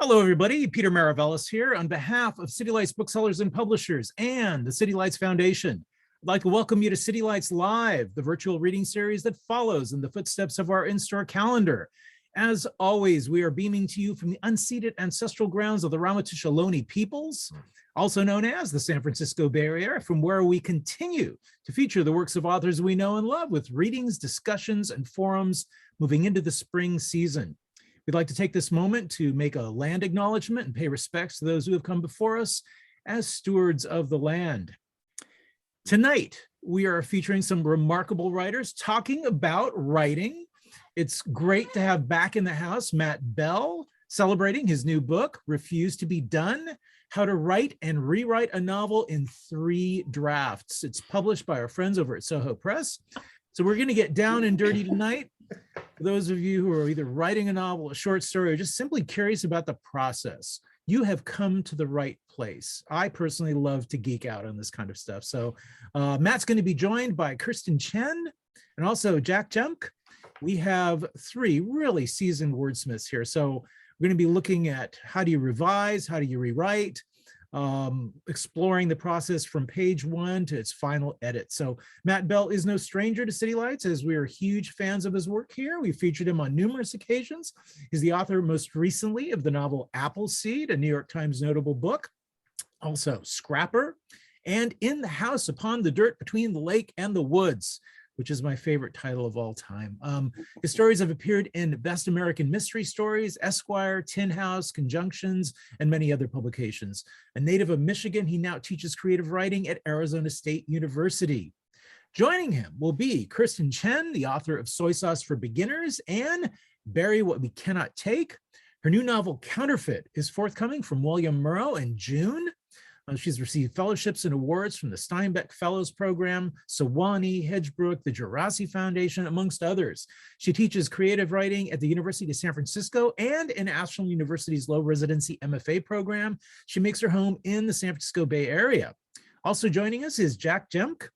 Hello, everybody. Peter Maravellis here on behalf of City Lights Booksellers and Publishers and the City Lights Foundation. I'd like to welcome you to City Lights Live, the virtual reading series that follows in the footsteps of our in-store calendar. As always, we are beaming to you from the unceded ancestral grounds of the Ramaytush Ohlone peoples, also known as the San Francisco Bay Area, from where we continue to feature the works of authors we know and love with readings, discussions, and forums moving into the spring season. We'd like to take this moment to make a land acknowledgement and pay respects to those who have come before us as stewards of the land. Tonight, we are featuring some remarkable writers talking about writing. It's great to have back in the house Matt Bell celebrating his new book, Refuse to be Done: How to Write and Rewrite a Novel in 3 Drafts. It's published by our friends over at Soho Press. So we're going to get down and dirty tonight. For those of you who are either writing a novel, a short story, or just simply curious about the process, you have come to the right place. I personally love to geek out on this kind of stuff. So Matt's going to be joined by Kirstin Chen and also Jac Jemc. We have 3 really seasoned wordsmiths here. So we're going to be looking at how do you revise, how do you rewrite, exploring the process from page 1 to its final edit. So Matt Bell is no stranger to City Lights, as we are huge fans of his work here. We've featured him on numerous occasions. He's the author most recently of the novel Appleseed, a New York Times notable book, also Scrapper, and In the House Upon the Dirt Between the Lake and the Woods, which is my favorite title of all time. His stories have appeared in Best American Mystery Stories, Esquire, Tin House, Conjunctions, and many other publications. A native of Michigan, he now teaches creative writing at Arizona State University. Joining him will be Kirstin Chen, the author of Soy Sauce for Beginners and Bury What We Cannot Take. Her new novel, Counterfeit, is forthcoming from William Murrow in June. She's received fellowships and awards from the Steinbeck Fellows Program, Sewanee, Hedgebrook, the Jurassic Foundation, amongst others. She teaches creative writing at the University of San Francisco and in Ashland University's low residency MFA program. She makes her home in the San Francisco Bay Area. Also joining us is Jac Jemc,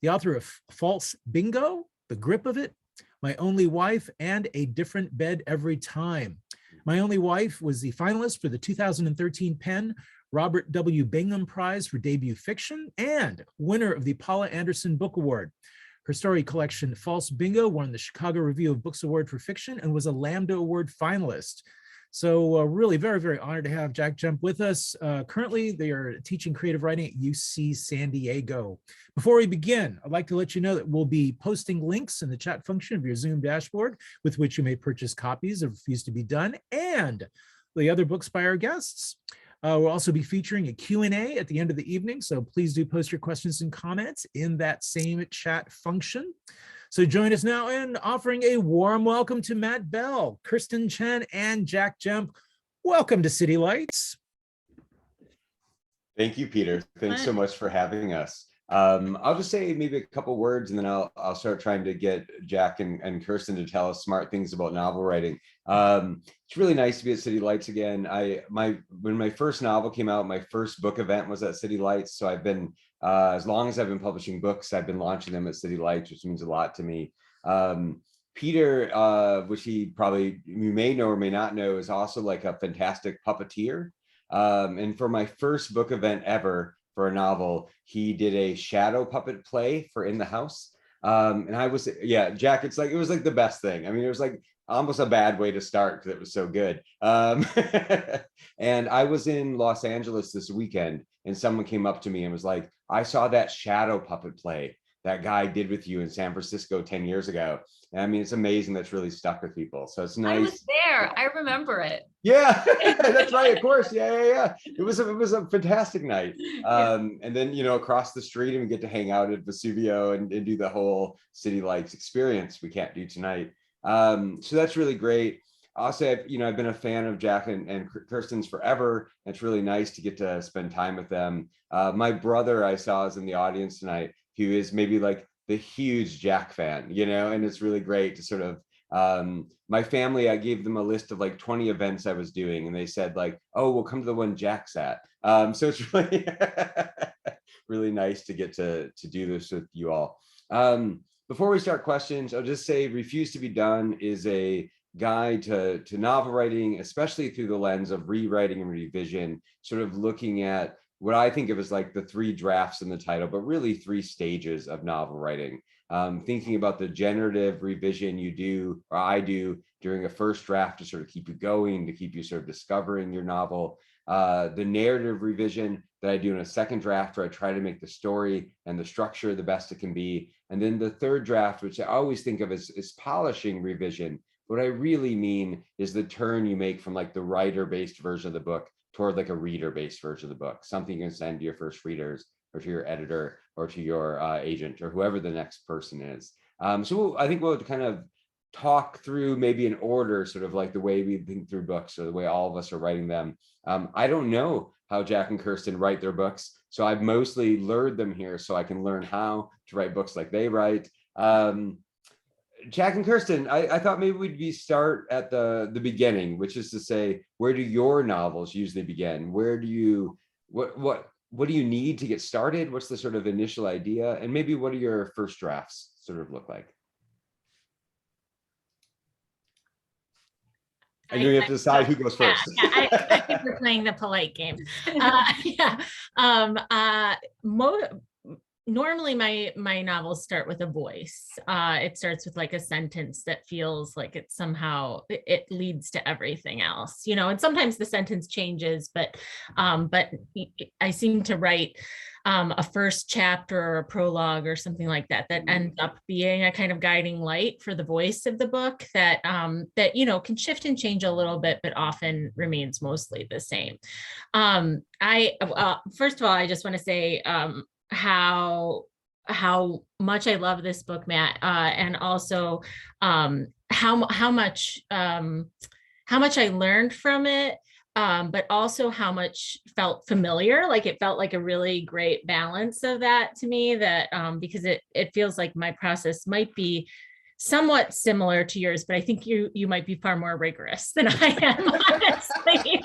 the author of False Bingo, The Grip of It, My Only Wife, and A Different Bed Every Time. My Only Wife was the finalist for the 2013 Penn Robert W. Bingham Prize for Debut Fiction and winner of the Paula Anderson Book Award. Her story collection, False Bingo, won the Chicago Review of Books Award for Fiction and was a Lambda Award finalist. So really very, very honored to have Jac Jemc with us. Currently, they are teaching creative writing at UC San Diego. Before we begin, I'd like to let you know that we'll be posting links in the chat function of your Zoom dashboard with which you may purchase copies of Refuse to be Done and the other books by our guests. We'll also be featuring a Q&A at the end of the evening, so please do post your questions and comments in that same chat function. So join us now in offering a warm welcome to Matt Bell, Kirstin Chen, and Jac Jemc. Welcome to City Lights. Thank you, Peter. Thanks so much for having us. I'll just say maybe a couple words, and then I'll start trying to get Jac and Kirstin to tell us smart things about novel writing. It's really nice to be at City Lights again. When my first novel came out, my first book event was at City Lights. So I've been, as long as I've been publishing books, I've been launching them at City Lights, which means a lot to me. Peter, which you may know or may not know, is also like a fantastic puppeteer. And for my first book event ever, for a novel, he did a shadow puppet play for In the House. And I was, yeah, Jac, it was like the best thing. I mean, it was like almost a bad way to start because it was so good. And I was in Los Angeles this weekend and someone came up to me and was like, I saw that shadow puppet play that guy did with you in San Francisco 10 years ago. And I mean, it's amazing that's really stuck with people. So it's nice. I was there. I remember it. Yeah, that's right. Of course. Yeah. It was a fantastic night. And then, across the street and we get to hang out at Vesuvio and do the whole City Lights experience we can't do tonight. So that's really great. Also, I've been a fan of Jac and Kirstin's forever. It's really nice to get to spend time with them. My brother I saw is in the audience tonight, who is maybe like the huge Jac fan, and it's really great to sort of, my family, I gave them a list of like 20 events I was doing and they said like, oh, we'll come to the one Jac's at. So it's really, really nice to get to do this with you all. Before we start questions, I'll just say Refuse to be Done is a guide to novel writing, especially through the lens of rewriting and revision, sort of looking at what I think of as like the 3 drafts in the title, but really 3 stages of novel writing. Thinking about the generative revision you do, or I do, during a first draft to sort of keep you going, to keep you sort of discovering your novel. The narrative revision that I do in a second draft, where I try to make the story and the structure the best it can be. And then the third draft, which I always think of as polishing revision. What I really mean is the turn you make from like the writer-based version of the book toward like a reader-based version of the book, something you can send to your first readers or to your editor or to your agent or whoever the next person is. So I think we'll kind of talk through maybe in order, sort of like the way we think through books or the way all of us are writing them. I don't know how Jac and Kirstin write their books, so I've mostly lured them here so I can learn how to write books like they write. Jac and Kirstin, I thought maybe we'd start at the beginning, which is to say, where do your novels usually begin? Where do you, what do you need to get started? What's the sort of initial idea? And maybe what do your first drafts sort of look like? And you have to decide who goes first. I think we're playing the polite game. Normally my novels start with a voice. It starts with like a sentence that feels like it somehow it leads to everything else, you know, and sometimes the sentence changes, but I seem to write a first chapter or a prologue or something like that ends up being a kind of guiding light for the voice of the book that you know, can shift and change a little bit, but often remains mostly the same. First of all, I just want to say how much I love this book, Matt, and also how much I learned from it, but also how much felt familiar. Like it felt like a really great balance of that to me, that because it feels like my process might be somewhat similar to yours, but I think you might be far more rigorous than I am, honestly.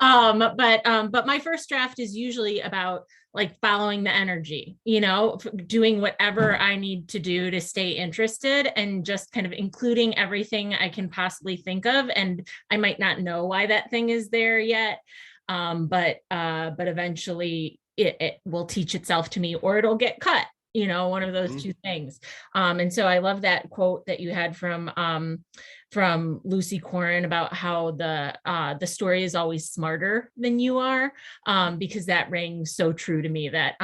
But my first draft is usually about like following the energy, you know, doing whatever I need to do to stay interested and just kind of including everything I can possibly think of. And I might not know why that thing is there yet. But eventually it will teach itself to me, or it'll get cut, you know, one of those two things. And so I love that quote that you had from Lucy Corrin about how the story is always smarter than you are, because that rings so true to me, that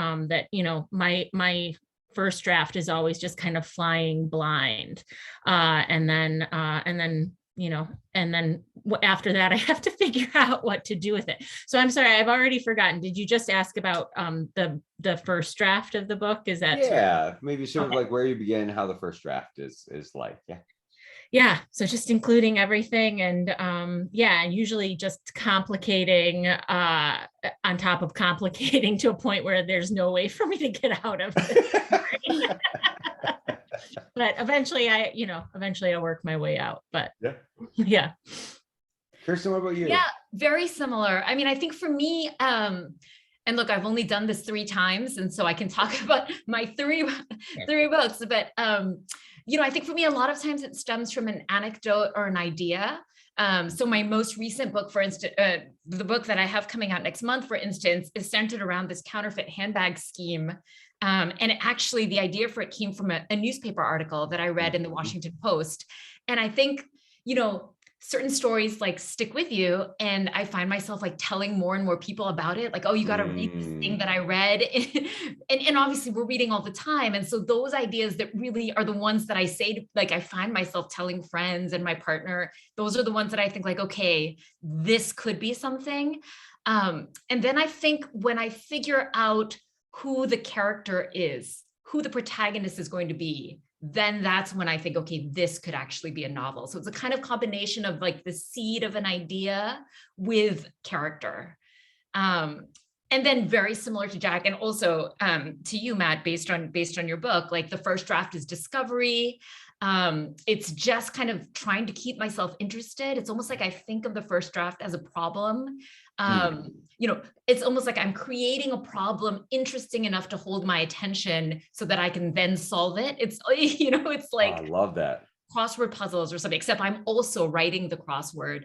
you know, my first draft is always just kind of flying blind, and then you know, and then after that I have to figure out what to do with it. So I'm sorry, I've already forgotten. Did you just ask about the first draft of the book? Is that maybe sort of like where you begin, how the first draft is like? Yeah, so just including everything, and usually just complicating on top of complicating to a point where there's no way for me to get out of it. But eventually I work my way out. But yeah. Kirstin, what about you? Yeah, very similar. I mean, I think for me, and look, I've only done this 3 times, and so I can talk about my three books, but you know, I think for me, a lot of times it stems from an anecdote or an idea. So my most recent book, for instance, the book that I have coming out next month, for instance, is centered around this counterfeit handbag scheme. And actually the idea for it came from a newspaper article that I read in the Washington Post. And I think, you know, certain stories like stick with you, and I find myself like telling more and more people about it. Like, oh, you got to read this thing that I read. And obviously we're reading all the time. And so those ideas that really are the ones that I say to, like, I find myself telling friends and my partner, those are the ones that I think like, okay, this could be something. And then I think when I figure out who the character is, who the protagonist is going to be, then that's when I think, okay, this could actually be a novel. So it's a kind of combination of like the seed of an idea with character. And then very similar to Jac, and also to you, Matt, based on your book, like the first draft is discovery. It's just kind of trying to keep myself interested. It's almost like I think of the first draft as a problem. You know, it's almost like I'm creating a problem interesting enough to hold my attention so that I can then solve it. It's, you know, it's like, I love that. crossword puzzles or something, except I'm also writing the crossword.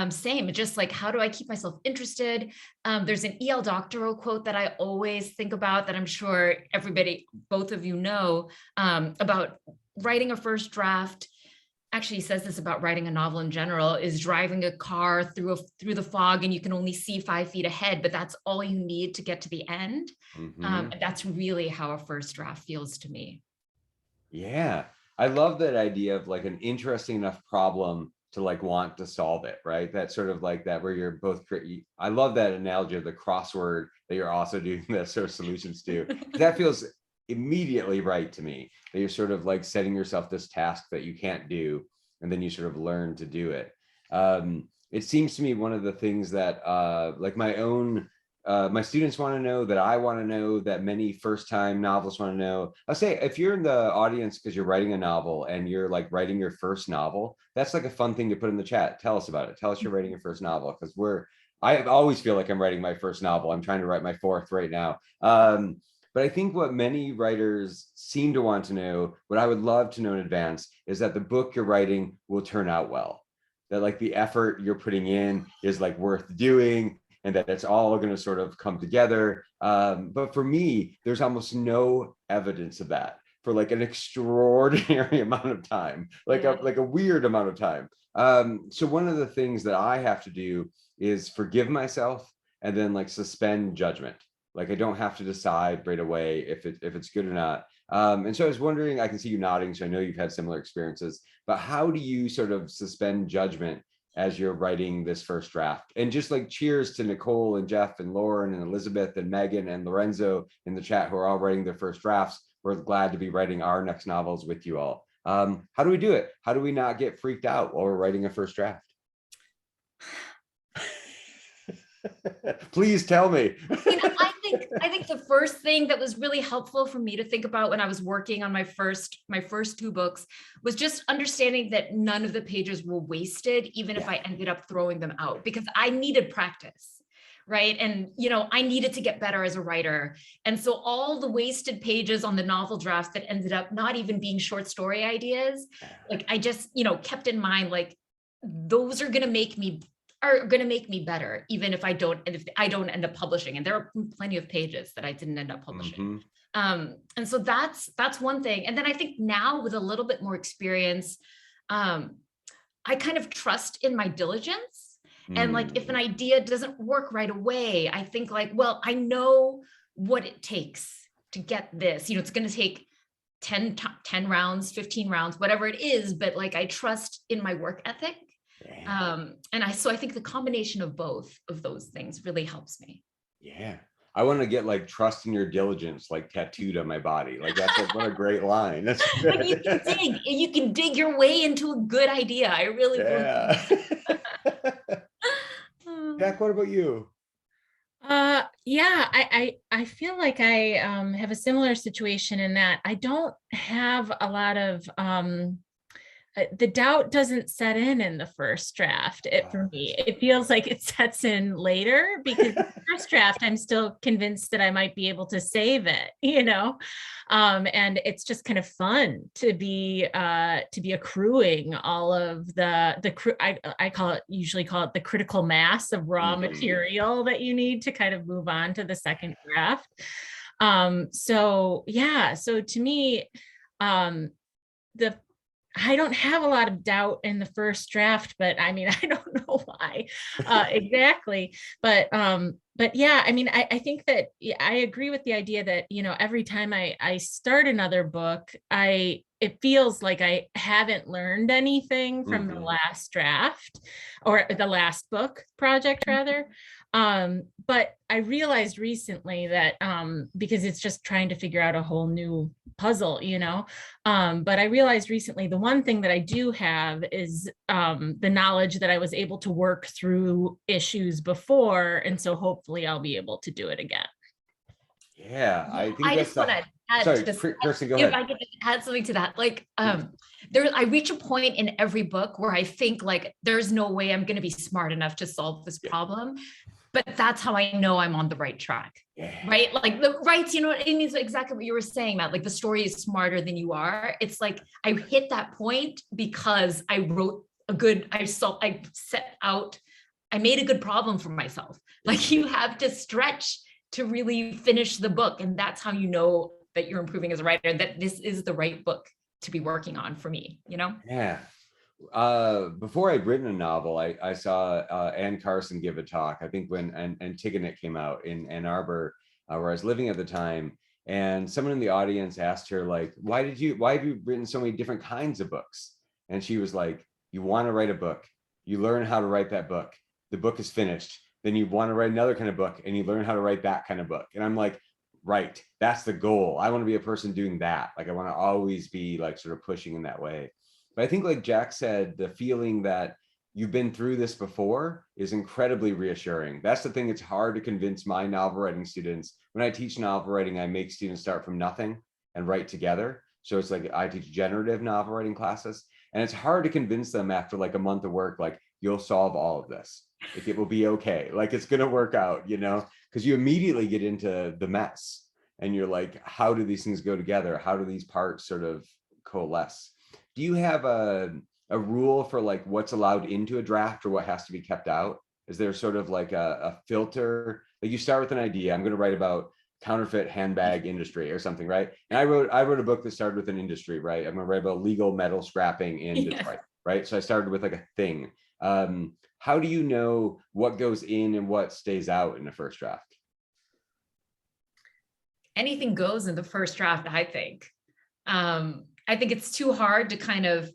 Same, just like, how do I keep myself interested? There's an E.L. Doctorow quote that I always think about that I'm sure everybody, both of you know, about writing a first draft. Actually, he says this about writing a novel in general, is driving a car through the fog and you can only see 5 feet ahead, but that's all you need to get to the end. And that's really how a first draft feels to me. Yeah, I love that idea of like an interesting enough problem to like want to solve it, right? That sort of like that where you're both, I love that analogy of the crossword that you're also doing that sort of solutions to. That feels immediately right to me, that you're sort of like setting yourself this task that you can't do, and then you sort of learn to do it. It seems to me one of the things that like my students want to know, that I want to know, that many first-time novelists want to know. I'll say, if you're in the audience because you're writing a novel and you're like writing your first novel, that's like a fun thing to put in the chat. Tell us about it. Tell us you're writing your first novel, because I always feel like I'm writing my first novel. I'm trying to write my 4th right now. But I think what many writers seem to want to know, what I would love to know in advance, is that the book you're writing will turn out well. That like the effort you're putting in is like worth doing, and that it's all going to sort of come together. But for me, there's almost no evidence of that for like an extraordinary amount of time, like a weird amount of time. So one of the things that I have to do is forgive myself and then like suspend judgment. Like I don't have to decide right away if it's good or not. And so I was wondering, I can see you nodding, so I know you've had similar experiences, but how do you sort of suspend judgment as you're writing this first draft? And just like cheers to Nicole and Jeff and Lauren and Elizabeth and Megan and Lorenzo in the chat who are all writing their first drafts. We're glad to be writing our next novels with you all. How do we do it? How do we not get freaked out while we're writing a first draft? Please tell me. I think the first thing that was really helpful for me to think about when I was working on my first 2 books was just understanding that none of the pages were wasted, even if I ended up throwing them out, because I needed practice, right? And, I needed to get better as a writer. And so all the wasted pages on the novel drafts that ended up not even being short story ideas, like I just, kept in mind, like, those are going to make me better, even if I don't end up publishing. And there are plenty of pages that I didn't end up publishing. And so that's one thing. And then I think now with a little bit more experience, I kind of trust in my diligence. And like, if an idea doesn't work right away, I think like, well, I know what it takes to get this, it's going to take 10 rounds, 15 rounds, whatever it is. But like, I trust in my work ethic. So I think the combination of both of those things really helps me. Yeah. I want to get like trust in your diligence, like tattooed on my body. Like that's like, what a great line. That's but you can dig your way into a good idea. I really believe. Jac, what about you? I feel like I have a similar situation in that I don't have a lot of the doubt doesn't set in the first draft. For me, it feels like it sets in later, because the first draft, I'm still convinced that I might be able to save it, and it's just kind of fun to be accruing all of I usually call it the critical mass of raw material that you need to kind of move on to the second draft. So to me, I don't have a lot of doubt in the first draft, but I mean, I don't know why exactly, but yeah, I mean, I think that I agree with the idea that, every time I start another book, it feels like I haven't learned anything from the last draft, or the last book project rather. But I realized recently that, because it's just trying to figure out a whole new puzzle, but I realized recently the one thing that I do have is the knowledge that I was able to work through issues before. And so hopefully I'll be able to do it again. Yeah, I think I just want to add to this. Kirstin, go ahead. If I could just add something to that, like I reach a point in every book where I think like, there's no way I'm going to be smart enough to solve this problem. but that's how I know I'm on the right track. Yeah. Right? Like the rights, you know, it means exactly what you were saying, Matt. Like the story is smarter than you are. It's like I hit that point because I wrote a good, I made a good problem for myself. Like you have to stretch to really finish the book. And that's how you know that you're improving as a writer, that this is the right book to be working on for me, you know? Yeah. Before I'd written a novel, I saw Anne Carson give a talk, I think when Antigone came out in Ann Arbor, where I was living at the time. And someone in the audience asked her, like, why have you written so many different kinds of books? And she was like, you want to write a book, you learn how to write that book, the book is finished, then you want to write another kind of book and you learn how to write that kind of book. And I'm like, right, that's the goal. I want to be a person doing that. Like I want to always be like sort of pushing in that way. But I think like Jac said, the feeling that you've been through this before is incredibly reassuring. That's the thing. It's hard to convince my novel writing students. When I teach novel writing, I make students start from nothing and write together. So it's like I teach generative novel writing classes. And it's hard to convince them after like a month of work, like you'll solve all of this. Like it will be okay. Like it's going to work out, you know, because you immediately get into the mess and you're like, how do these things go together? How do these parts sort of coalesce? Do you have a rule for like what's allowed into a draft or what has to be kept out? Is there sort of like a filter? Like you start with an idea, I'm going to write about counterfeit handbag industry or something, right? And I wrote a book that started with an industry, right? I'm going to write about legal metal scrapping in Detroit, right? So I started with like a thing. How do you know what goes in and what stays out in the first draft? Anything goes in the first draft, I think. I think it's too hard to kind of,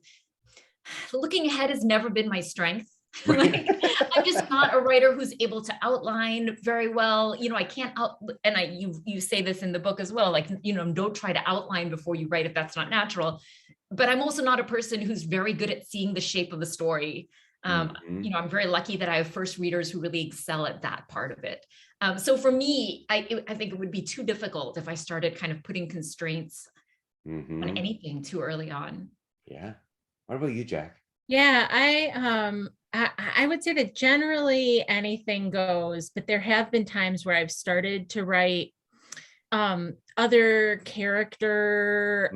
looking ahead has never been my strength. Like, I'm just not a writer who's able to outline very well. You know, I can't you say this in the book as well, like, you know, don't try to outline before you write if that's not natural. But I'm also not a person who's very good at seeing the shape of the story. You know, I'm very lucky that I have first readers who really excel at that part of it. So for me, I think it would be too difficult if I started kind of putting constraints on anything too early on. Yeah. What about you, Jac? Yeah, I would say that generally anything goes, but there have been times where I've started to write other character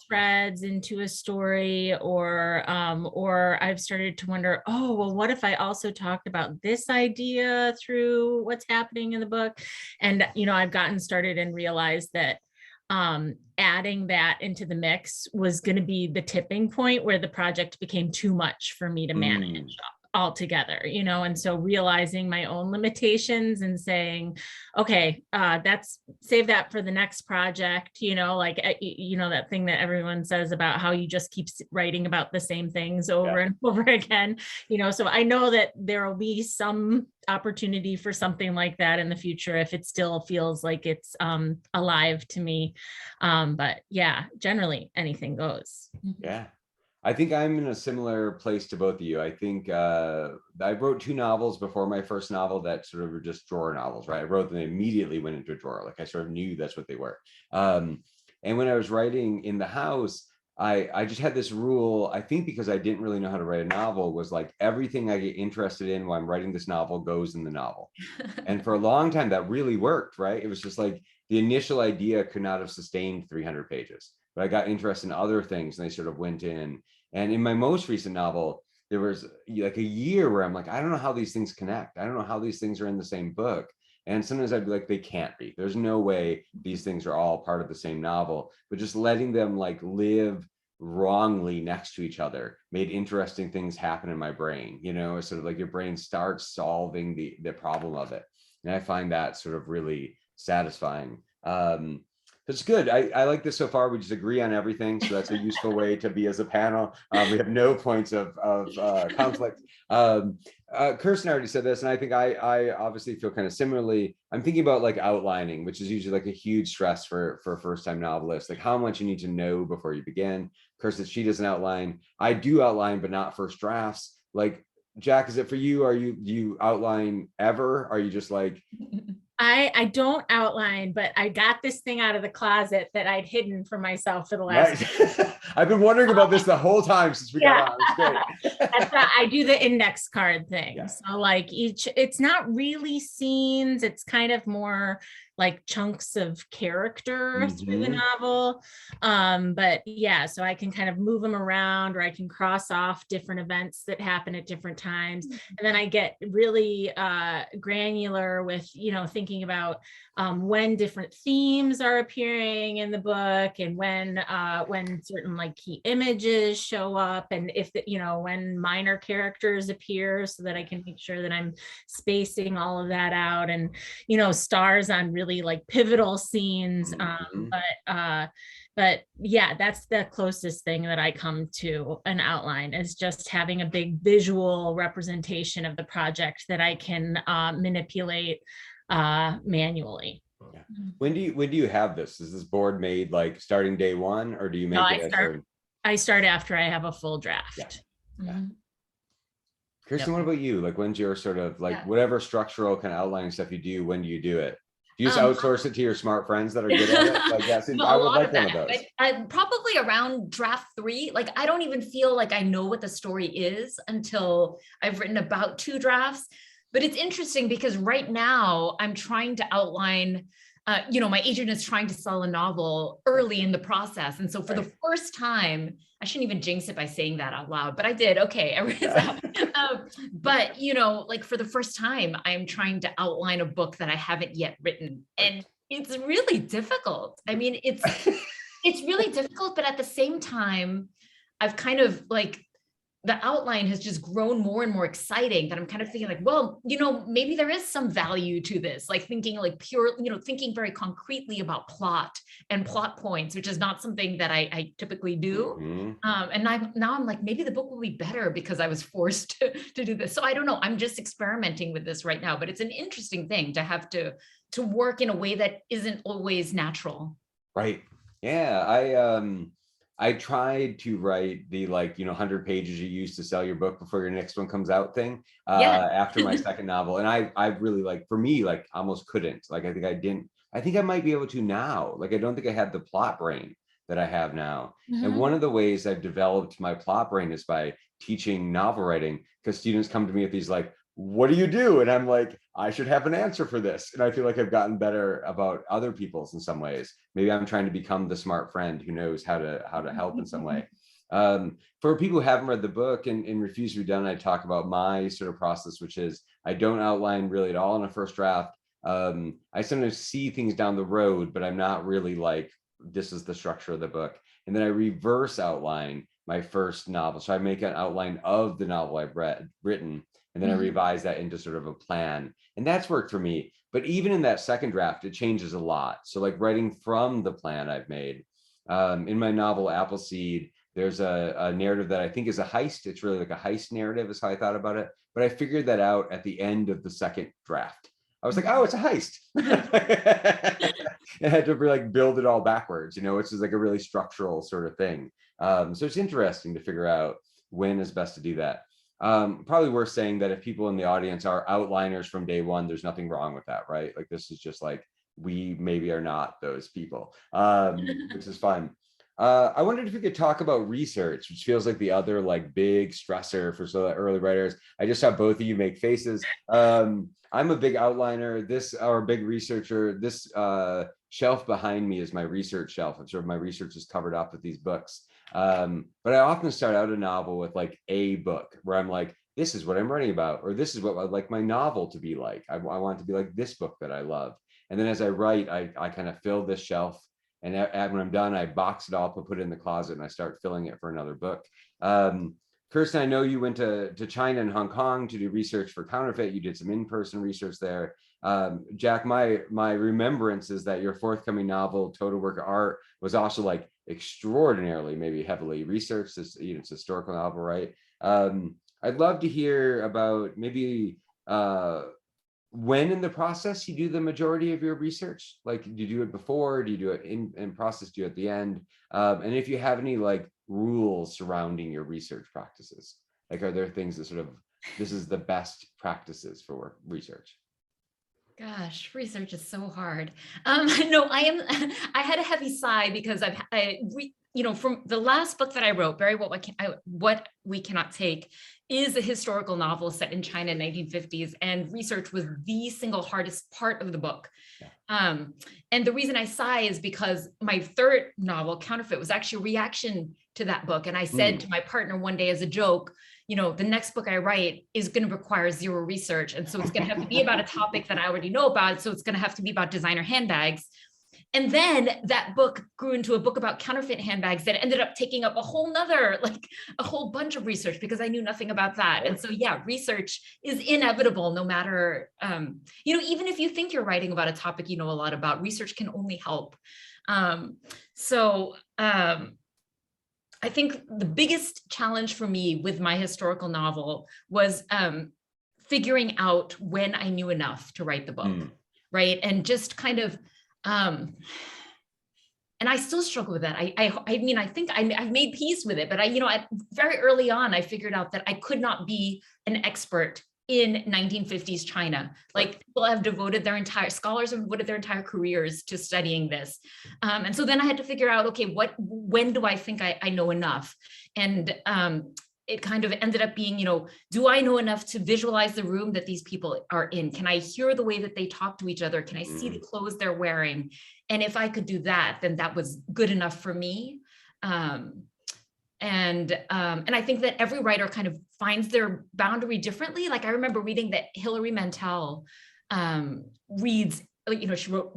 threads into a story, or I've started to wonder, oh, well, what if I also talked about this idea through what's happening in the book? And, you know, I've gotten started and realized that adding that into the mix was going to be the tipping point where the project became too much for me to manage altogether, you know. And so realizing my own limitations and saying, okay, save that for the next project, you know, like, you know, that thing that everyone says about how you just keep writing about the same things over and over again, you know. So I know that there will be some opportunity for something like that in the future if it still feels like it's alive to me. But yeah, generally anything goes. Yeah. I think I'm in a similar place to both of you. I think I wrote 2 novels before my first novel that sort of were just drawer novels, right? I wrote them and immediately went into a drawer. Like I sort of knew that's what they were. And when I was writing in the house, I just had this rule, I think because I didn't really know how to write a novel, was like everything I get interested in while I'm writing this novel goes in the novel. And for a long time, that really worked, right? It was just like the initial idea could not have sustained 300 pages, but I got interested in other things and they sort of went in. And in my most recent novel, there was like a year where I'm like, I don't know how these things connect. I don't know how these things are in the same book. And sometimes I'd be like, they can't be. There's no way these things are all part of the same novel. But just letting them like live wrongly next to each other made interesting things happen in my brain. You know, it's sort of like your brain starts solving the problem of it. And I find that sort of really satisfying. It's good. I like this so far. We just agree on everything. So that's a useful way to be as a panel. We have no points of conflict. Kirstin already said this, and I think I obviously feel kind of similarly. I'm thinking about like outlining, which is usually like a huge stress for first-time novelists, like how much you need to know before you begin. Kirstin, she doesn't outline. I do outline, but not first drafts. Like, Jac, is it for you? Do you outline ever? Are you just like, I don't outline, but I got this thing out of the closet that I'd hidden from myself for the last. Nice. I've been wondering about this the whole time since we got on. It's great. I do the index card thing. Yeah. So like it's not really scenes. It's kind of more like chunks of character through the novel. But yeah, so I can kind of move them around, or I can cross off different events that happen at different times. And then I get really granular with, thinking about when different themes are appearing in the book, and when certain like key images show up, and if when minor characters appear, so that I can make sure that I'm spacing all of that out, and stars on really like pivotal scenes. But yeah, that's the closest thing that I come to an outline, is just having a big visual representation of the project that I can manipulate manually. Yeah. When do you have this? Is this board made like starting day one, or do you make I start after I have a full draft. Yeah. Yeah. Kirstin, what about you? Like, when's your sort of like whatever structural kind of outlining stuff you do, when do you do it? Do you just outsource it to your smart friends that are good at it? Like, yes, I would like one of those. Probably around draft 3. Like, I don't even feel like I know what the story is until I've written about 2 drafts. But it's interesting because right now I'm trying to outline, my agent is trying to sell a novel early in the process. And so for the first time, I shouldn't even jinx it by saying that out loud, but I did. Okay. But, like for the first time, I'm trying to outline a book that I haven't yet written. And it's really difficult. I mean, it's really difficult, but at the same time, I've kind of like, the outline has just grown more and more exciting, that I'm kind of thinking like, well, maybe there is some value to this, like thinking like pure, thinking very concretely about plot and plot points, which is not something that I typically do. And now I'm like, maybe the book will be better because I was forced to do this. So I don't know. I'm just experimenting with this right now, but it's an interesting thing to have to work in a way that isn't always natural. Right. Yeah. I tried to write the 100 pages you use to sell your book before your next one comes out thing after my second novel. And I really for me, almost couldn't. I think I might be able to now. I don't think I had the plot brain that I have now. And one of the ways I've developed my plot brain is by teaching novel writing, because students come to me with these what do you do? And I'm like, I should have an answer for this. And I feel like I've gotten better about other people's in some ways. Maybe I'm trying to become the smart friend who knows how to help in some way. For people who haven't read the book and Refuse to Be Done, I talk about my sort of process, which is I don't outline really at all in a first draft. I sometimes see things down the road, but I'm not really this is the structure of the book. And then I reverse outline my first novel. So I make an outline of the novel I've written, and then I revise that into sort of a plan. And that's worked for me. But even in that second draft, it changes a lot. So writing from the plan I've made. In my novel, Appleseed, there's a narrative that I think is a heist. It's really a heist narrative is how I thought about it. But I figured that out at the end of the second draft. I was like, oh, it's a heist. I had to build it all backwards, which is a really structural sort of thing. So it's interesting to figure out when is best to do that. Probably worth saying that if people in the audience are outliners from day one, there's nothing wrong with that, right? This is just we maybe are not those people, which is fun. I wondered if we could talk about research, which feels like the other big stressor for early writers. I just saw both of you make faces. I'm a big outliner. Or a big researcher. This shelf behind me is my research shelf. My research is covered up with these books. But I often start out a novel with a book where I'm this is what I'm writing about, or this is what I'd like my novel to be like. I want it to be like this book that I love. And then as I write, I kind of fill this shelf. And when I'm done, I box it up and put it in the closet, and I start filling it for another book. Kirstin, I know you went to China and Hong Kong to do research for Counterfeit. You did some in-person research there. Jac, my remembrance is that your forthcoming novel, Total Work of Art, was also extraordinarily, maybe heavily researched. It's a historical novel, right? I'd love to hear about maybe when in the process you do the majority of your research. Do you do it before? Do you do it in process? Do you at the end? And if you have any rules surrounding your research practices, are there things that this is the best practices for research? Gosh, research is so hard. No, I had a heavy sigh because from the last book that I wrote, What We Cannot Take, is a historical novel set in China in 1950s, and research was the single hardest part of the book. And the reason I sigh is because my third novel, Counterfeit, was actually a reaction to that book. And I said to my partner one day as a joke, the next book I write is going to require zero research. And so it's going to have to be about a topic that I already know about. So it's going to have to be about designer handbags. And then that book grew into a book about counterfeit handbags that ended up taking up a whole bunch of research because I knew nothing about that. And so, yeah, research is inevitable no matter, even if you think you're writing about a topic you know a lot about, research can only help. I think the biggest challenge for me with my historical novel was figuring out when I knew enough to write the book, right? And just kind of, and I still struggle with that. I mean, I think I've made peace with it, but very early on, I figured out that I could not be an expert in 1950s China. Like, people have scholars have devoted their entire careers to studying this. And so then I had to figure out, okay, when do I think I know enough? And it kind of ended up being, do I know enough to visualize the room that these people are in? Can I hear the way that they talk to each other? Can I see the clothes they're wearing? And if I could do that, then that was good enough for me. And I think that every writer kind of finds their boundary differently. Like, I remember reading that Hilary Mantel reads, she wrote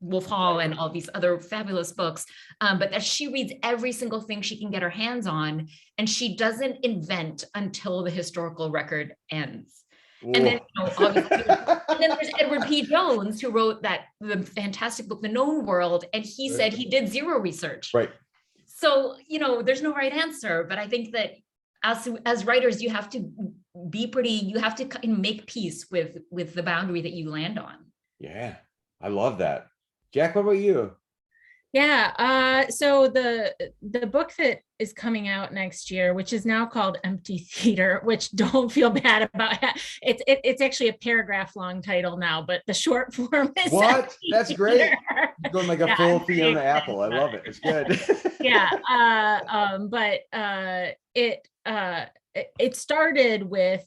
Wolf Hall and all these other fabulous books, but that she reads every single thing she can get her hands on, and she doesn't invent until the historical record ends. Whoa. And then, and then there's Edward P. Jones, who wrote the fantastic book, The Known World, and he said he did zero research. Right. So, there's no right answer, but I think that as writers, you have to make peace with the boundary that you land on. Yeah, I love that. Jac, what about you? Yeah, so the book that is coming out next year, which is now called Empty Theater, which don't feel bad about it. It's actually a paragraph long title now, but the short form is what? That's great. You're going like a full Fiona Apple. I love it. It's good. Yeah, but it started with.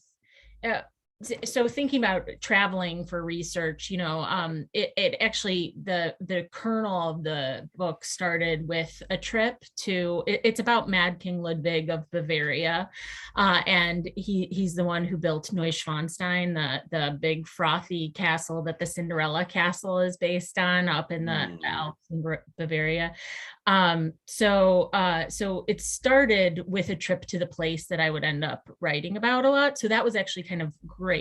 So thinking about traveling for research, it actually, the kernel of the book started with a trip to, it's about Mad King Ludwig of Bavaria. And he's the one who built Neuschwanstein, the big frothy castle that the Cinderella castle is based on up in the Alps in Bavaria. So it started with a trip to the place that I would end up writing about a lot. So that was actually kind of great,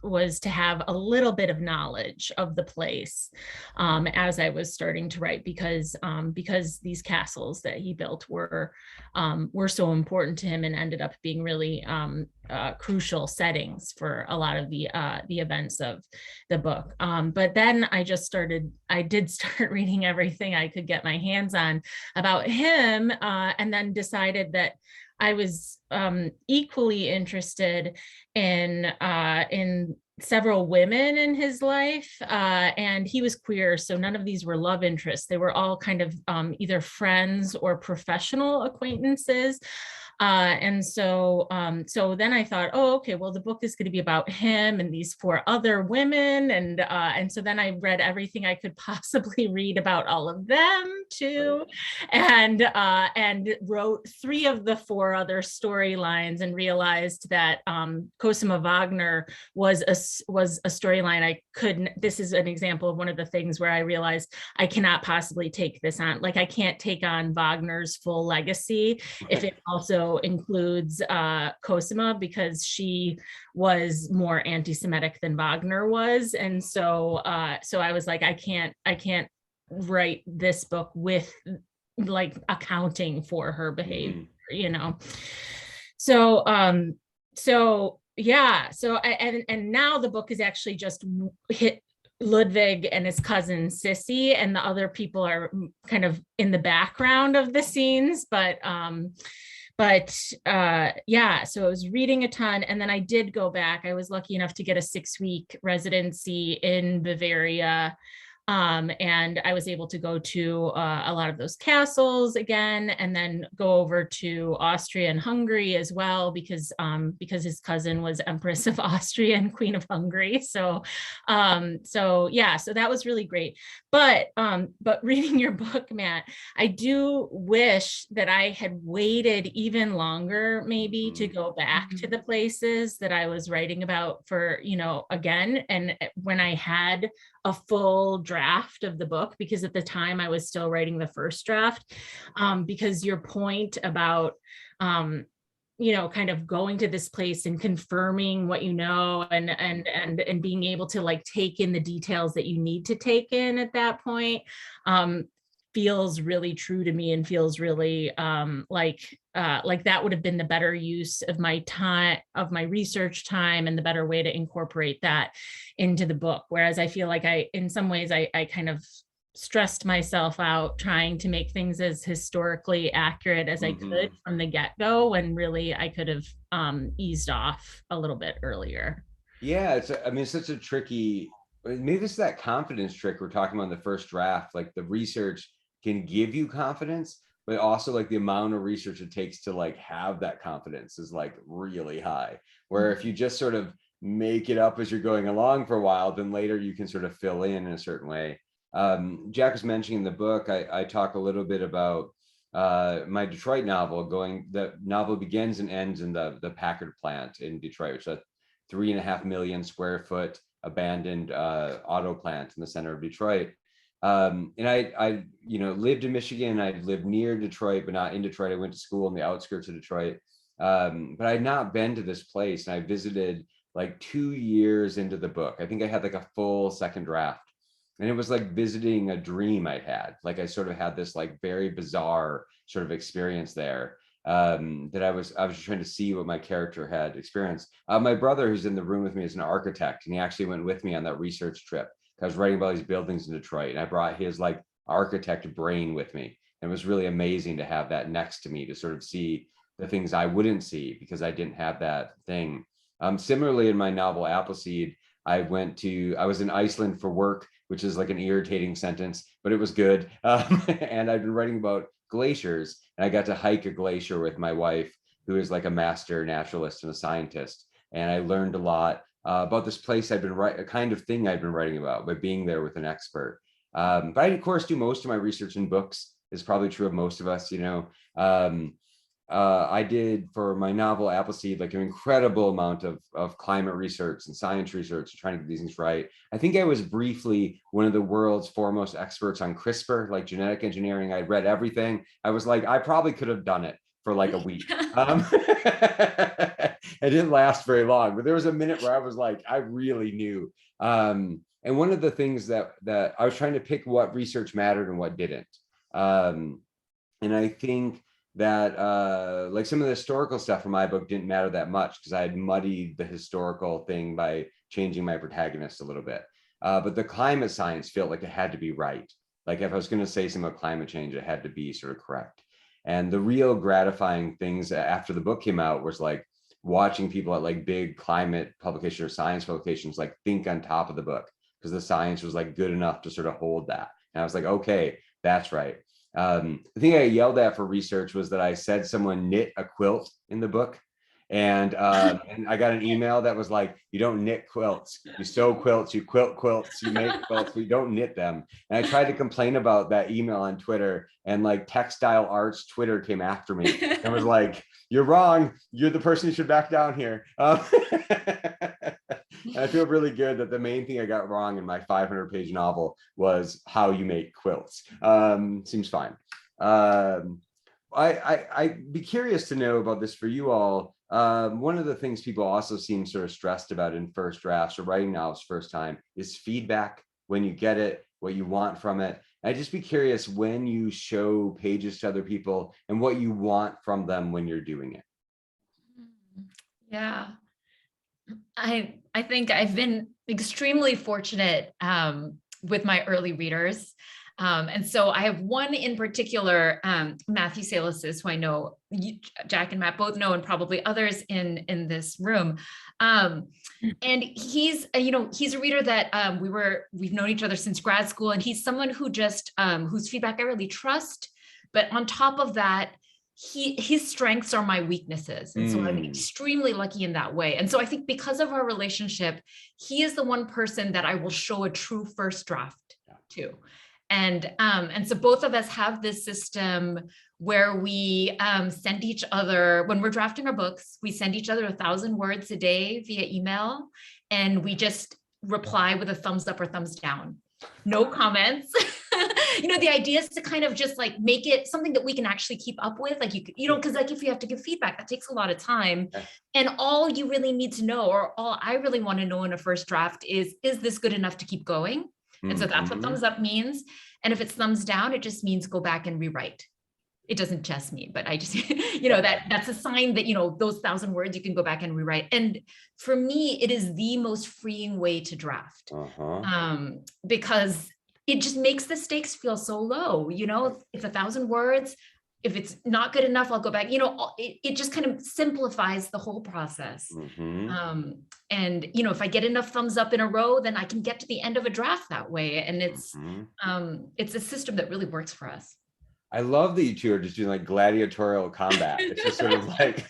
was to have a little bit of knowledge of the place as I was starting to write, because these castles that he built were so important to him and ended up being really crucial settings for a lot of the events of the book. But then I did start reading everything I could get my hands on about him, and then decided that I was equally interested in several women in his life, and he was queer, so none of these were love interests. They were all kind of either friends or professional acquaintances. And so then I thought, oh, okay, well, the book is going to be about him and these 4 other women. And so then I read everything I could possibly read about all of them too. And wrote 3 of the 4 other storylines, and realized that Cosima Wagner was a storyline I couldn't. This is an example of one of the things where I realized I cannot possibly take this on. Like, I can't take on Wagner's full legacy if it also includes Cosima, because she was more anti-Semitic than Wagner was. And so I was like, I can't write this book with like accounting for her behavior, So yeah, and now the book is actually just hit Ludwig and his cousin Sissy, and the other people are kind of in the background of the scenes, but yeah, so I was reading a ton, and then I did go back. I was lucky enough to get a 6-week residency in Bavaria. And I was able to go to a lot of those castles again, and then go over to Austria and Hungary as well, because his cousin was Empress of Austria and Queen of Hungary. So yeah, so that was really great. But reading your book, Matt, I do wish that I had waited even longer, maybe, to go back to the places that I was writing about for, again, and when I had a full draft of the book, because at the time I was still writing the first draft, because your point about, kind of going to this place and confirming what you know, and being able to like take in the details that you need to take in at that point, feels really true to me, and feels really like that would have been the better use of my time, of my research time, and the better way to incorporate that into the book. Whereas I feel like in some ways I kind of stressed myself out trying to make things as historically accurate as I could from the get-go, when really I could have eased off a little bit earlier. Yeah, it's such a tricky, maybe it's that confidence trick we're talking about in the first draft. Like, the research can give you confidence, but also like the amount of research it takes to like have that confidence is like really high. Where if you just sort of make it up as you're going along for a while, then later you can sort of fill in a certain way. Jac was mentioning in the book, I talk a little bit about my Detroit novel. The novel begins and ends in the Packard plant in Detroit, which is a 3.5 million square foot abandoned auto plant in the center of Detroit. And I lived in Michigan. I lived near Detroit, but not in Detroit. I went to school in the outskirts of Detroit. But I had not been to this place, and I visited like 2 years into the book. I think I had like a full second draft, and it was like visiting a dream I'd had. Like, I sort of had this like very bizarre sort of experience there, that I was just trying to see what my character had experienced. My brother, who's in the room with me, is an architect, and he actually went with me on that research trip. I was writing about these buildings in Detroit, and I brought his like architect brain with me. And it was really amazing to have that next to me, to sort of see the things I wouldn't see because I didn't have that thing. Similarly, in my novel Appleseed, I was in Iceland for work, which is like an irritating sentence, but it was good. And I've been writing about glaciers, and I got to hike a glacier with my wife, who is like a master naturalist and a scientist. And I learned a lot about this place I've been writing, a kind of thing I've been writing about by being there with an expert. But I, of course, do most of my research in books. Is probably true of most of us, I did for my novel Appleseed like an incredible amount of climate research and science research, trying to get these things right. I think I was briefly one of the world's foremost experts on CRISPR, like genetic engineering. I'd read everything. I was like, I probably could have done it for like a week. It didn't last very long, but there was a minute where I was like, I really knew. And one of the things that I was trying to pick what research mattered and what didn't. And I think that like some of the historical stuff from my book didn't matter that much, because I had muddied the historical thing by changing my protagonist a little bit. But the climate science felt like it had to be right. Like, if I was going to say something about climate change, it had to be sort of correct. And the real gratifying things after the book came out was like watching people at like big climate publication or science publications like think on top of the book, because the science was like good enough to sort of hold that. And I was like, okay, that's right. The thing I yelled at for research was that I said someone knit a quilt in the book. And I got an email that was like, you don't knit quilts, you sew quilts, you quilt quilts, you make quilts, but you don't knit them. And I tried to complain about that email on Twitter, and like Textile Arts Twitter came after me and was like, you're wrong, you're the person who should back down here. And I feel really good that the main thing I got wrong in my 500-page novel was how you make quilts. Seems fine. I'd be curious to know about this for you all. One of the things people also seem sort of stressed about in first drafts or writing novels first time is feedback, when you get it, what you want from it. I'd just be curious when you show pages to other people and what you want from them when you're doing it. Yeah, I think I've been extremely fortunate with my early readers. And so I have one in particular, Matthew Salas's, who I know you, Jack and Matt both know, and probably others in this room. And he's, he's a reader that we've known each other since grad school, and he's someone who just whose feedback I really trust. But on top of that, his strengths are my weaknesses. And so I'm extremely lucky in that way. And so I think because of our relationship, he is the one person that I will show a true first draft to. And so both of us have this system where we send each other, when we're drafting our books, we send each other 1,000 words a day via email, and we just reply with a thumbs up or thumbs down. No comments. The idea is to kind of just like make it something that we can actually keep up with. Like, because like if you have to give feedback, that takes a lot of time. And all you really need to know, or all I really want to know in a first draft is this good enough to keep going? And so that's what thumbs up means. And if it's thumbs down, it just means go back and rewrite. It doesn't just mean, but I just, that's a sign that, those 1,000 words you can go back and rewrite. And for me, it is the most freeing way to draft, because it just makes the stakes feel so low. It's 1,000 words. If it's not good enough, I'll go back. It just kind of simplifies the whole process. And if I get enough thumbs up in a row, then I can get to the end of a draft that way. And it's a system that really works for us. I love that you two are just doing like gladiatorial combat. It's just sort of like.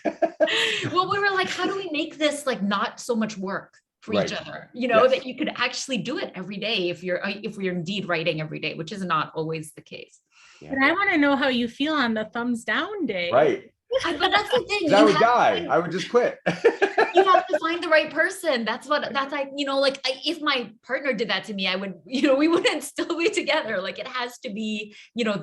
Well, we were like, how do we make this like not so much work for each other? That you could actually do it every day if you're indeed writing every day, which is not always the case. Yeah. But I want to know how you feel on the thumbs down day. Right. But that's the thing. I would die. I would just quit. You have to find the right person. That's like, if my partner did that to me, I would, we wouldn't still be together. Like, it has to be, you have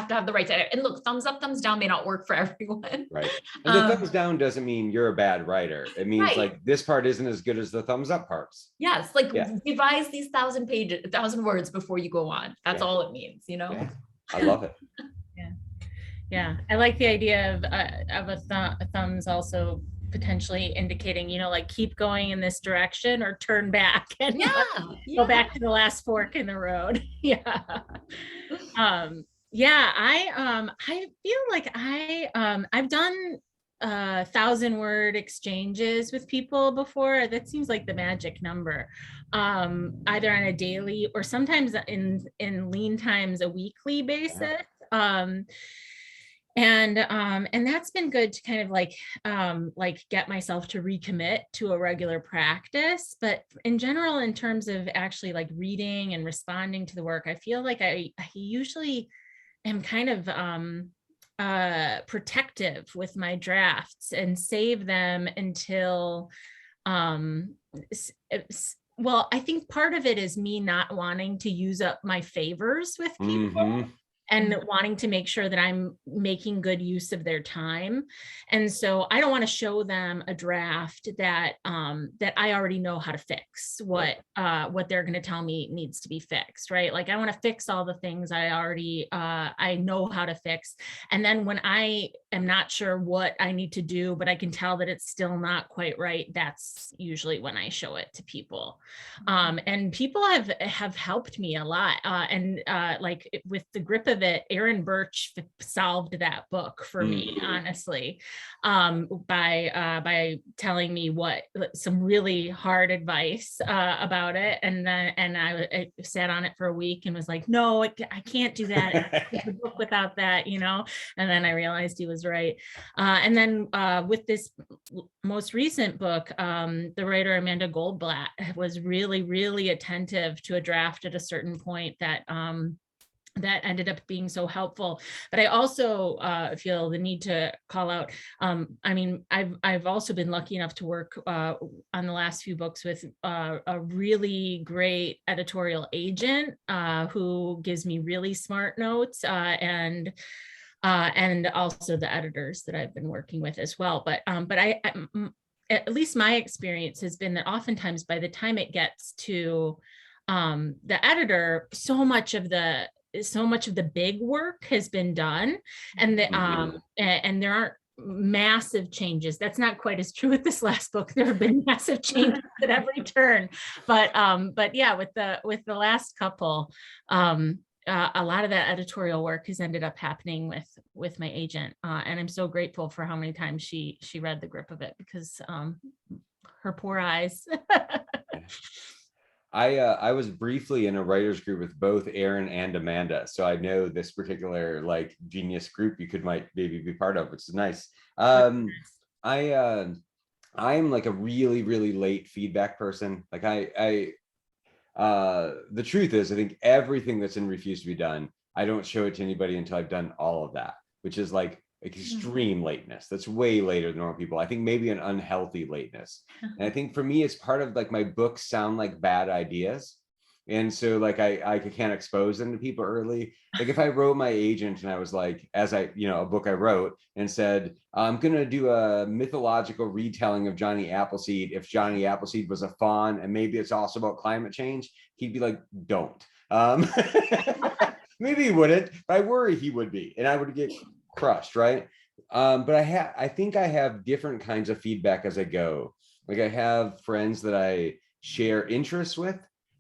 to have the right side. And look, thumbs up, thumbs down may not work for everyone. Right. And the thumbs down doesn't mean you're a bad writer. It means like this part isn't as good as the thumbs up parts. Yes. Like revise these 1,000 words before you go on. That's all it means, Yeah. I love it. Yeah, I like the idea of a thumbs also potentially indicating, like keep going in this direction or turn back and go back to the last fork in the road. I feel like I've done 1,000-word exchanges with people before. That seems like the magic number, either on a daily or sometimes in lean times a weekly basis. And that's been good to kind of like get myself to recommit to a regular practice. But in general, in terms of actually like reading and responding to the work, I feel like I usually am kind of protective with my drafts and save them until, well, I think part of it is me not wanting to use up my favors with people. And wanting to make sure that I'm making good use of their time. And so I don't want to show them a draft that I already know how to fix, what they're going to tell me needs to be fixed, right? Like, I want to fix all the things I already I know how to fix. And then when I am not sure what I need to do, but I can tell that it's still not quite right, that's usually when I show it to people. And people have helped me a lot. Like with the grip of it, Aaron Birch solved that book for me, honestly, by telling me some really hard advice about it, and I sat on it for a week and was like, no, I can't do that. It's a book without that, and then I realized he was right. And then with this most recent book, the writer Amanda Goldblatt was really, really attentive to a draft at a certain point that ended up being so helpful. But I also feel the need to call out, I've also been lucky enough to work on the last few books with a really great editorial agent who gives me really smart notes, and also the editors that I've been working with as well. But I at least my experience has been that oftentimes by the time it gets to the editor, so much of the big work has been done, and and there aren't massive changes. That's not quite as true with this last book. There have been massive changes at every turn, but yeah, with the last couple, a lot of that editorial work has ended up happening with my agent. And I'm so grateful for how many times she read the grip of it, because her poor eyes. I was briefly in a writers group with both Aaron and Amanda, so I know this particular like genius group you might maybe be part of, which is nice. I'm like a really, really late feedback person. Like the truth is, I think everything that's in Refuse to Be Done, I don't show it to anybody until I've done all of that, which is like extreme lateness. That's way later than normal people. I think maybe an unhealthy lateness. And I think for me, it's part of like my books sound like bad ideas. And so like I can't expose them to people early. Like if I wrote my agent and I was like, as I, a book I wrote and said, I'm going to do a mythological retelling of Johnny Appleseed. If Johnny Appleseed was a faun and maybe it's also about climate change, he'd be like, don't. Maybe he wouldn't, but I worry he would be, and I would get crushed, right? But I think I have different kinds of feedback as I go. Like I have friends that I share interests with.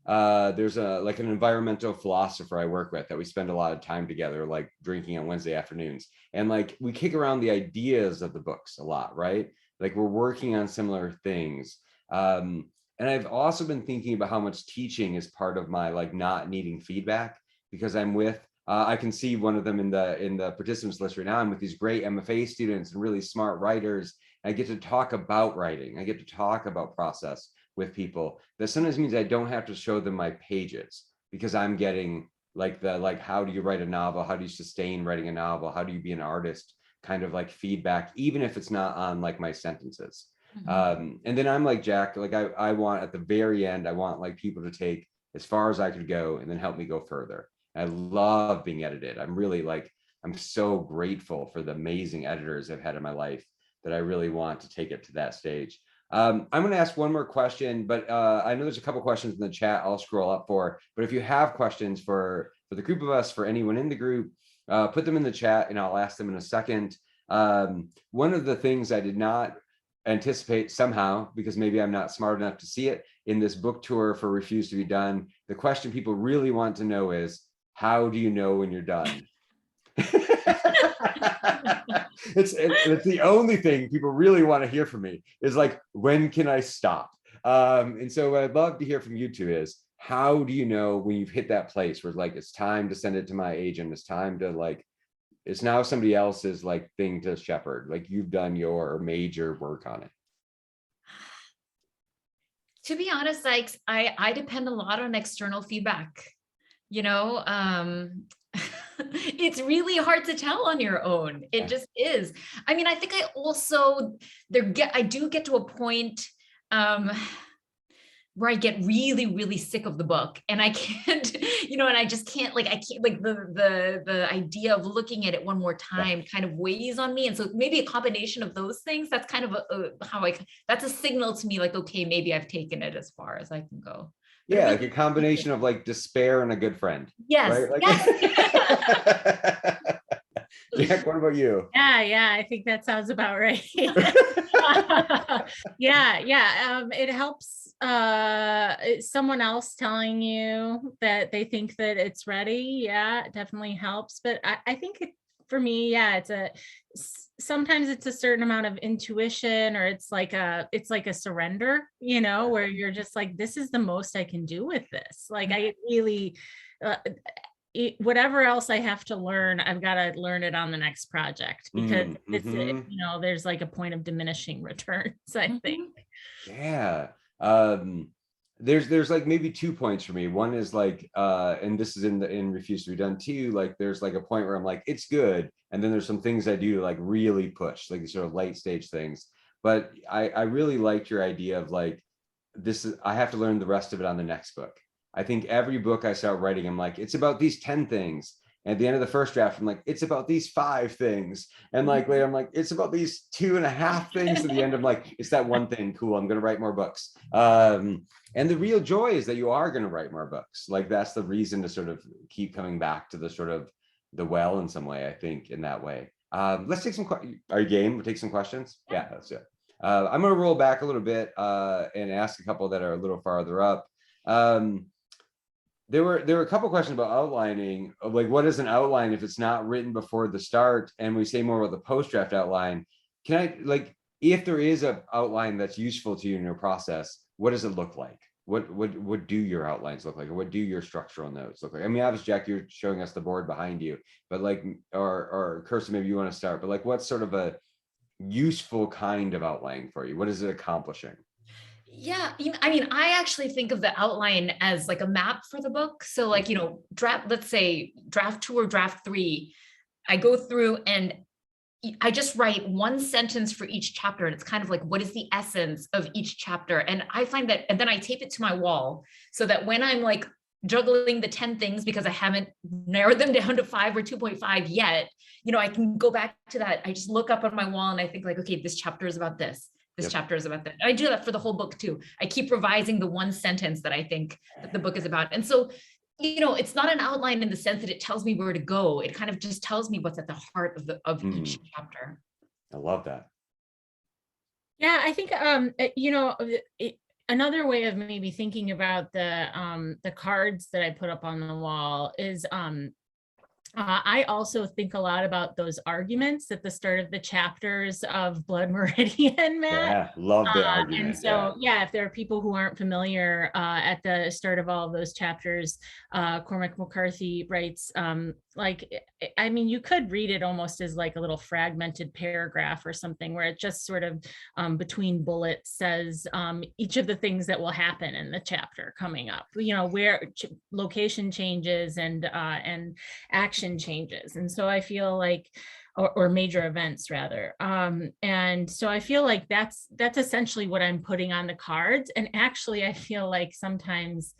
There's an environmental philosopher I work with that we spend a lot of time together, like drinking on Wednesday afternoons. And like we kick around the ideas of the books a lot, right? Like we're working on similar things. And I've also been thinking about how much teaching is part of my like not needing feedback, because I'm with I can see one of them in the participants list right now. I'm with these great MFA students and really smart writers. I get to talk about writing. I get to talk about process with people. That sometimes means I don't have to show them my pages, because I'm getting like how do you write a novel? How do you sustain writing a novel? How do you be an artist? Kind of like feedback, even if it's not on like my sentences. And then I'm like Jac, like I want at the very end, I want like people to take as far as I could go and then help me go further. I love being edited. I'm so grateful for the amazing editors I've had in my life that I really want to take it to that stage. I'm going to ask one more question, but I know there's a couple questions in the chat I'll scroll up for, but if you have questions for the group of us, for anyone in the group, put them in the chat and I'll ask them in a second. One of the things I did not anticipate somehow, because maybe I'm not smart enough to see it in this book tour for Refuse to Be Done, the question people really want to know is, how do you know when you're done? It's the only thing people really want to hear from me is like, when can I stop? And so what I'd love to hear from you two is, how do you know when you've hit that place where like, it's time to send it to my agent, it's time to like, it's now somebody else's like thing to shepherd, like you've done your major work on it? To be honest, like I depend a lot on external feedback. It's really hard to tell on your own. It just is. I mean, I think I also I do get to a point where I get really, really sick of the book, and I can't, and I just can't, like, I can't, like the idea of looking at it one more time kind of weighs on me. And so maybe a combination of those things, that's kind of that's a signal to me, like, okay, maybe I've taken it as far as I can go. Yeah, like a combination of like despair and a good friend. Yes. Right? Like, yes. Jac, what about you? Yeah, I think that sounds about right. It helps someone else telling you that they think that it's ready. Yeah, it definitely helps. But I think for me, sometimes it's a certain amount of intuition, or it's like a surrender, where you're just like, this is the most I can do with this. Like I really, whatever else I have to learn, I've got to learn it on the next project, because there's like a point of diminishing returns, I think. Yeah. There's like maybe 2 points for me. One is like, and this is in Refuse to Be Done too, like there's like a point where I'm like, it's good. And then there's some things I do to like really push, like these sort of late stage things. But I really liked your idea of like, I have to learn the rest of it on the next book. I think every book I start writing, I'm like, it's about these 10 things. And at the end of the first draft, I'm like, it's about these 5 things. And like later, I'm like, it's about these 2.5 things. To the end, I'm like, it's that one thing. Cool. I'm going to write more books. And the real joy is that you are going to write more books. Like that's the reason to sort of keep coming back to the sort of the well in some way, I think, in that way. Let's take some questions. Are you game? We'll take some questions. Yeah, that's it. I'm going to roll back a little bit and ask a couple that are a little farther up. There were a couple questions about outlining, of like, what is an outline if it's not written before the start? And we say more about the post-draft outline. Can I, like, if there is an outline that's useful to you in your process, what does it look like? What do your outlines look like? Or what do your structural notes look like? I mean, obviously, Jac, you're showing us the board behind you, but like, or Kirstin, maybe you want to start, but like, what's sort of a useful kind of outline for you? What is it accomplishing? Yeah, I mean, I actually think of the outline as like a map for the book. So like, draft, let's say draft 2 or draft 3, I go through and I just write one sentence for each chapter. And it's kind of like, what is the essence of each chapter? And I find that, and then I tape it to my wall so that when I'm like juggling the 10 things, because I haven't narrowed them down to 5 or 2.5 yet, I can go back to that. I just look up on my wall and I think like, okay, this chapter is about this. This Yep. chapter is about that. I do that for the whole book too. I keep revising the one sentence that I think that the book is about. And so, it's not an outline in the sense that it tells me where to go. It kind of just tells me what's at the heart of each chapter. I love that. Yeah, I think another way of maybe thinking about the cards that I put up on the wall is I also think a lot about those arguments at the start of the chapters of Blood Meridian, Matt. Yeah, love the argument. And so, yeah, if there are people who aren't familiar, at the start of all of those chapters, Cormac McCarthy writes, I mean, you could read it almost as like a little fragmented paragraph or something where it just sort of between bullets says each of the things that will happen in the chapter coming up, where location changes and action changes. And so I feel like, or major events rather. And so I feel like that's essentially what I'm putting on the cards. And actually, I feel like sometimes,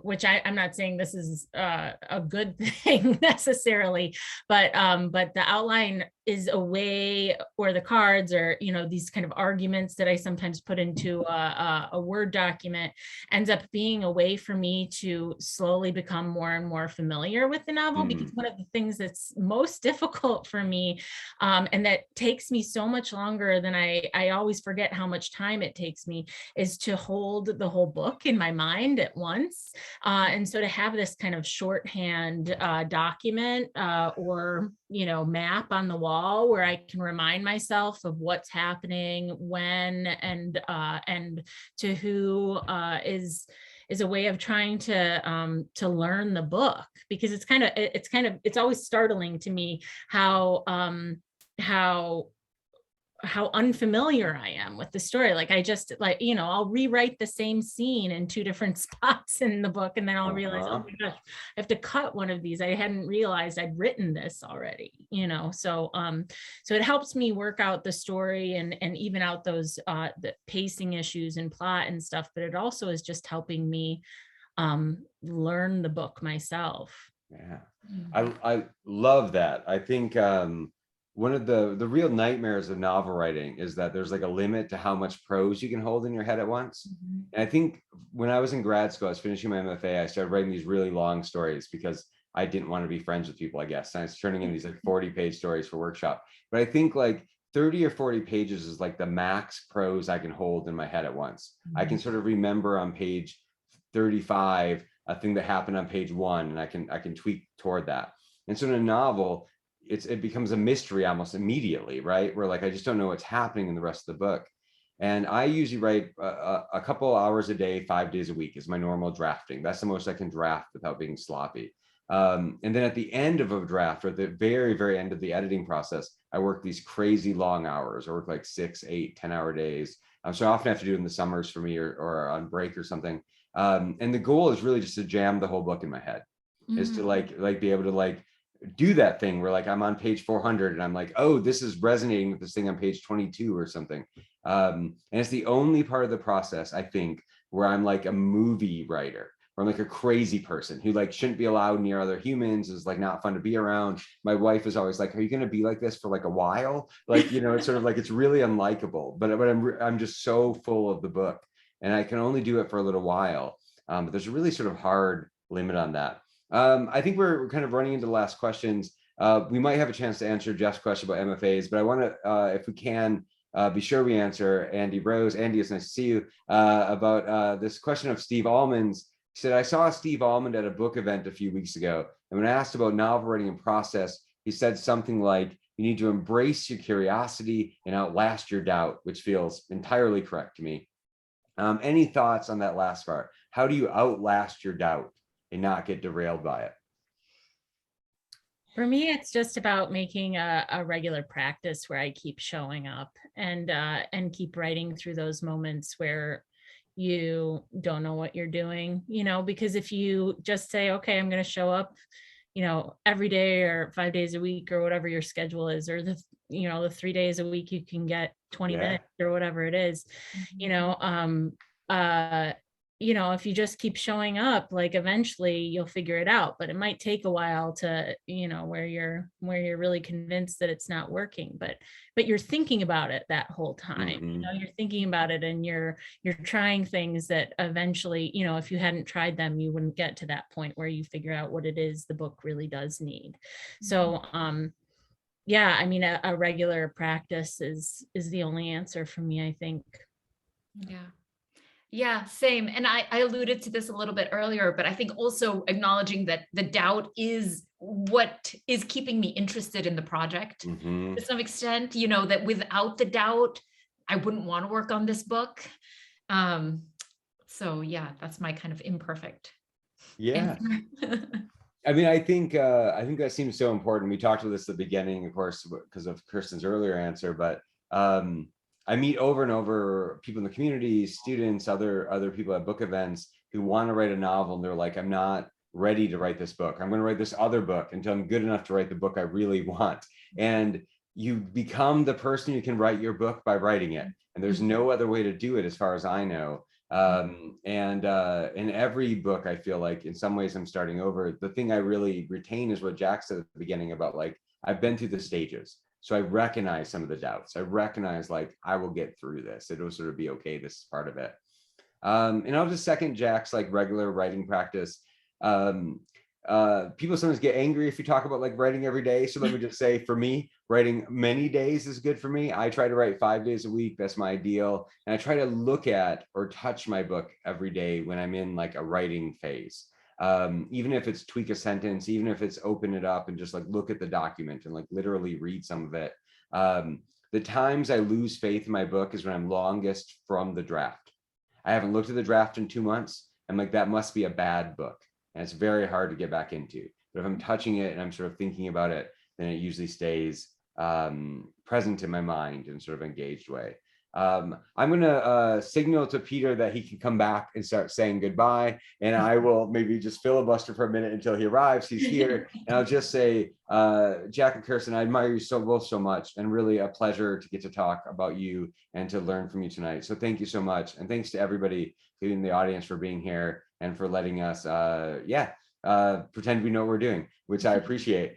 which I'm not saying this is a good thing necessarily, but the outline is a way, or the cards, or these kind of arguments that I sometimes put into a Word document, ends up being a way for me to slowly become more and more familiar with the novel. Because one of the things that's most difficult for me, and that takes me so much longer than I always forget how much time it takes me, is to hold the whole book in my mind at once. And so to have this kind of shorthand document or map on the wall where I can remind myself of what's happening, when, and to who, is a way of trying to learn the book. Because it's always startling to me how unfamiliar I am with the story. Like I'll rewrite the same scene in 2 different spots in the book, and then I'll realize, oh my gosh, I have to cut one of these. I hadn't realized I'd written this already, So it helps me work out the story and even out those the pacing issues and plot and stuff, but it also is just helping me learn the book myself. Yeah, I love that. I think one of the real nightmares of novel writing is that there's like a limit to how much prose you can hold in your head at once. And I think when I was in grad school, I was finishing my MFA, I started writing these really long stories because I didn't want to be friends with people, I guess. And I was turning in these like 40-page stories for workshop. But I think like 30 or 40 pages is like the max prose I can hold in my head at once. I can sort of remember on page 35 a thing that happened on page 1, and I can tweak toward that. And so in a novel, it becomes a mystery almost immediately, right? Where like I just don't know what's happening in the rest of the book. And I usually write a couple hours a day, 5 days a week is my normal drafting. That's the most I can draft without being sloppy. And then at the end of a draft, or at the very, very end of the editing process, I work these crazy long hours. I work like 6, 8, 10-hour days. So I often have to do it in the summers for me, or on break or something. And the goal is really just to jam the whole book in my head, is to like be able to like do that thing where like I'm on page 400 and I'm like, oh, this is resonating with this thing on page 22 or something. And it's the only part of the process, I think, where I'm like a movie writer, or I'm like a crazy person who like shouldn't be allowed near other humans, is like not fun to be around. My wife is always like, are you going to be like this for like a while? Like, it's sort of like, it's really unlikable, but I'm just so full of the book, and I can only do it for a little while. But there's a really sort of hard limit on that. I think we're kind of running into the last questions. We might have a chance to answer Jeff's question about MFAs, but I want to, if we can, be sure we answer Andy Rose. Andy, it's nice to see you, about this question of Steve Allman's. He said, I saw Steve Almond at a book event a few weeks ago, and when asked about novel writing and process, he said something like, you need to embrace your curiosity and outlast your doubt, which feels entirely correct to me. Any thoughts on that last part? How do you outlast your doubt and not get derailed by it? For me, it's just about making a regular practice where I keep showing up and keep writing through those moments where you don't know what you're doing, because if you just say, okay, I'm going to show up, every day or 5 days a week or whatever your schedule is, or the 3 days a week you can get 20 minutes or whatever it is, if you just keep showing up, like eventually you'll figure it out, but it might take a while to, where you're really convinced that it's not working, but you're thinking about it that whole time. You're thinking about it and you're trying things that eventually, if you hadn't tried them, you wouldn't get to that point where you figure out what it is the book really does need. So, yeah, I mean, a regular practice is the only answer for me, I think. Yeah, same. And I alluded to this a little bit earlier, but I think also acknowledging that the doubt is what is keeping me interested in the project to some extent, that without the doubt, I wouldn't want to work on this book. So yeah, that's my kind of imperfect. Yeah. I mean, I think that seems so important. We talked about this at the beginning, of course, because of Kirstin's earlier answer, but I meet over and over people in the community, students, other people at book events who want to write a novel, and they're like, I'm not ready to write this book. I'm going to write this other book until I'm good enough to write the book I really want. And you become the person who can write your book by writing it. And there's no other way to do it, as far as I know. And in every book, I feel like in some ways I'm starting over. The thing I really retain is what Jac said at the beginning about, like, I've been through the stages. So I recognize some of the doubts. I recognize, like, I will get through this. It'll sort of be okay. This is part of it. And I'll just second Jac's like regular writing practice. People sometimes get angry if you talk about like writing every day. So let me just say, for me, writing many days is good for me. I try to write 5 days a week. That's my ideal. And I try to look at or touch my book every day when I'm in like a writing phase. Even if it's tweak a sentence, even if it's open it up and just like look at the document and like literally read some of it. The times I lose faith in my book is when I'm longest from the draft. I haven't looked at the draft in 2 months. I'm like, that must be a bad book. And it's very hard to get back into. But if I'm touching it and I'm sort of thinking about it, then it usually stays present in my mind in sort of engaged way. I'm going to signal to Peter that he can come back and start saying goodbye. And I will maybe just filibuster for a minute until he arrives. He's here. And I'll just say, Jac and Kirstin, I admire you both so much, and really a pleasure to get to talk about you and to learn from you tonight. So thank you so much. And thanks to everybody in the audience for being here and for letting us, pretend we know what we're doing, which I appreciate.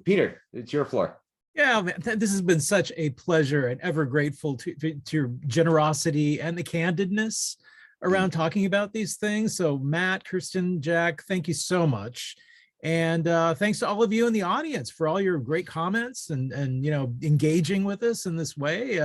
Peter, it's your floor. Yeah, man, this has been such a pleasure, and ever grateful to your generosity and the candidness around talking about these things. So Matt, Kirstin, Jac, thank you so much. And thanks to all of you in the audience for all your great comments and engaging with us in this way.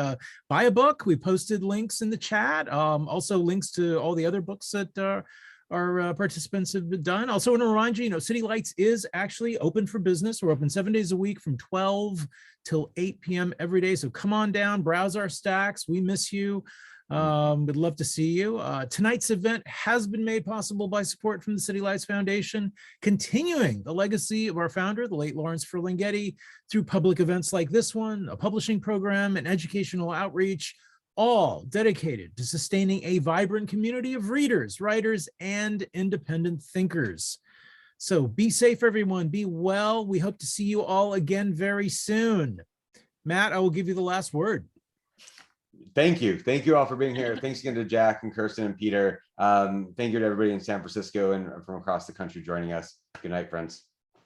Buy a book. We posted links in the chat. Also links to all the other books that our participants have been done. Also want to remind you, City Lights is actually open for business. We're open 7 days a week from 12 till 8 p.m. every day. So come on down, browse our stacks. We miss you. We'd love to see you. Tonight's event has been made possible by support from the City Lights Foundation, continuing the legacy of our founder, the late Lawrence Ferlinghetti, through public events like this one, a publishing program, and educational outreach, all dedicated to sustaining a vibrant community of readers, writers, and independent thinkers. So be safe, everyone. Be well. We hope to see you all again very soon. Matt, I will give you the last word. Thank you. Thank you all for being here. Thanks again to Jac and Kirstin and Peter. Thank you to everybody in San Francisco and from across the country joining us. Good night, friends.